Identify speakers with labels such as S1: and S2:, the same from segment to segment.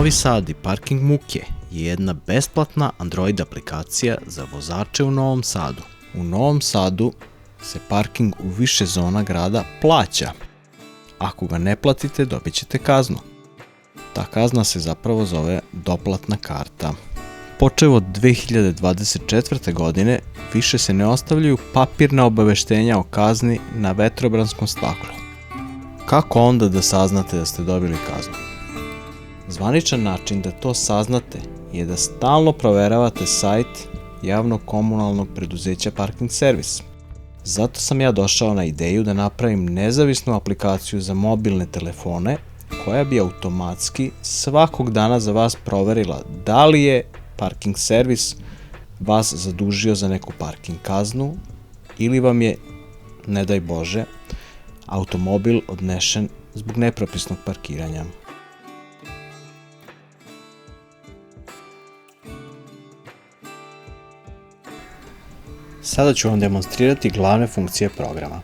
S1: Novi Sad i Parking Muke je jedna besplatna Android aplikacija za vozače u Novom Sadu. U Novom Sadu se parking u više zona grada plaća. Ako ga ne platite, dobit ćete kaznu. Ta kazna se zapravo zove doplatna karta. Počev od 2024. godine više se ne ostavljaju papirna obaveštenja o kazni na vetrobranskom staklu. Kako onda da saznate da ste dobili kaznu? Zvaničan način da to saznate je da stalno proveravate sajt javnog komunalnog preduzeća Parking Servis. Zato sam ja došao na ideju da napravim nezavisnu aplikaciju za mobilne telefone koja bi automatski svakog dana za vas proverila da li je Parking Servis vas zadužio za neku parking kaznu ili vam je, ne daj Bože, automobil odnešen zbog nepropisnog parkiranja. Sada ću vam demonstrirati glavne funkcije programa.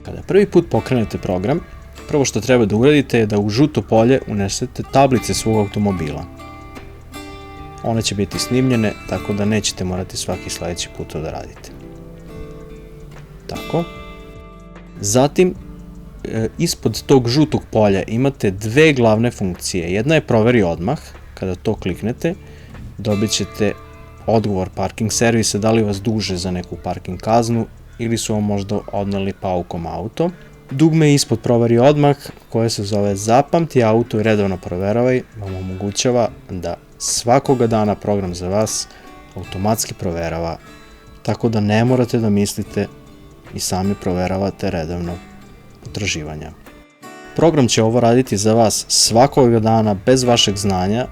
S1: Kada prvi put pokrenete program, prvo što treba da uradite je da u žuto polje unesete tablice svog automobila. One će biti snimljene, tako da nećete morati svaki sledeći put to da radite. Tako. Zatim, ispod tog žutog polja imate dve glavne funkcije. Jedna je proveri odmah. Kada to kliknete, dobit ćete odgovor parking servisa da li vas duže za neku parking kaznu ili su vam možda odneli paukom auto. Dugme ispod proveri odmah, koje se zove zapamti auto i redovno proveravaj, vam omogućava da svakoga dana program za vas automatski proverava, tako da ne morate da mislite i sami proveravate redovno potraživanja. Program će ovo raditi za vas svakoga dana bez vašeg znanja,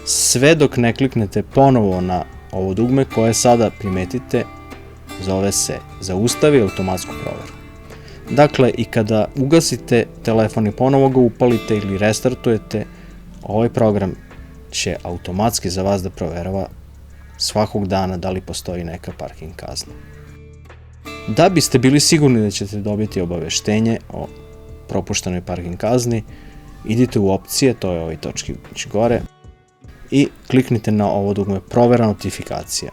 S1: sve dok ne kliknete ponovo na ovo dugme koje sada primetite zove se zaustavi automatsku proveru. Dakle, i kada ugasite telefon i ponovo ga upalite ili restartujete, ovaj program će automatski za vas da proverava svakog dana da li postoji neka parking kazna. Da biste bili sigurni da ćete dobiti obaveštenje o propuštenoj parking kazni, idite u opcije, to je ovaj točkić gore, i kliknite na ovo dugme provera notifikacija.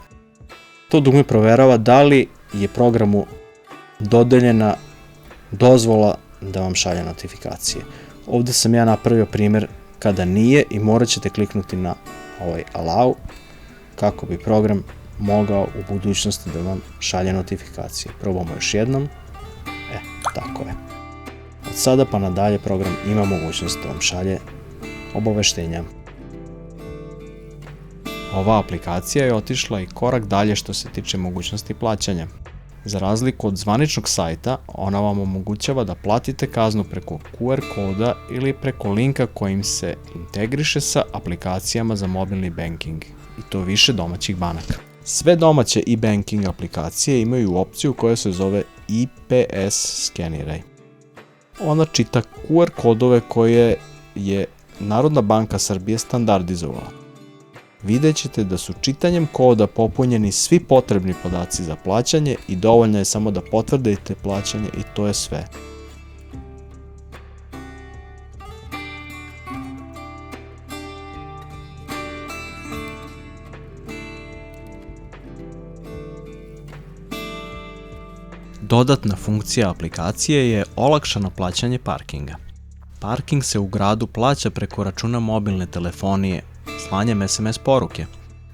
S1: To dugme proverava da li je programu dodeljena dozvola da vam šalje notifikacije. Ovde sam ja napravio primer kada nije i morat ćete kliknuti na ovaj allow kako bi program mogao u budućnosti da vam šalje notifikacije. Probamo još jednom. Tako je. Od sada pa nadalje program ima mogućnost da vam šalje obaveštenja. Ova aplikacija je otišla i korak dalje što se tiče mogućnosti plaćanja. Za razliku od zvaničnog sajta, ona vam omogućava da platite kaznu preko QR koda ili preko linka kojim se integriše sa aplikacijama za mobilni banking, i to više domaćih banaka. Sve domaće e-banking aplikacije imaju opciju koja se zove IPS skeniraj. Ona čita QR kodove koje je Narodna banka Srbije standardizovala. Vidjet ćete da su čitanjem koda popunjeni svi potrebni podaci za plaćanje i dovoljno je samo da potvrdite plaćanje i to je sve. Dodatna funkcija aplikacije je olakšano plaćanje parkinga. Parking se u gradu plaća preko računa mobilne telefonije slanjem SMS poruke.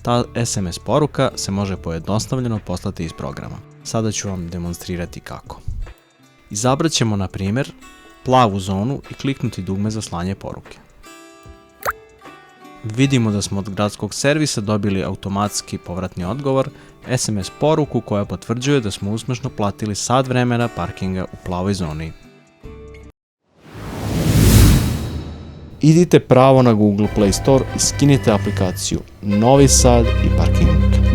S1: Ta SMS poruka se može pojednostavljeno poslati iz programa. Sada ću vam demonstrirati kako. Izabrat ćemo, na primjer, plavu zonu i kliknuti dugme za slanje poruke. Vidimo da smo od gradskog servisa dobili automatski povratni odgovor, SMS poruku koja potvrđuje da smo uspešno platili sat vremena parkinga u plavoj zoni. Idite pravo na Google Play Store i skinite aplikaciju Novi Sad i Parking Muke.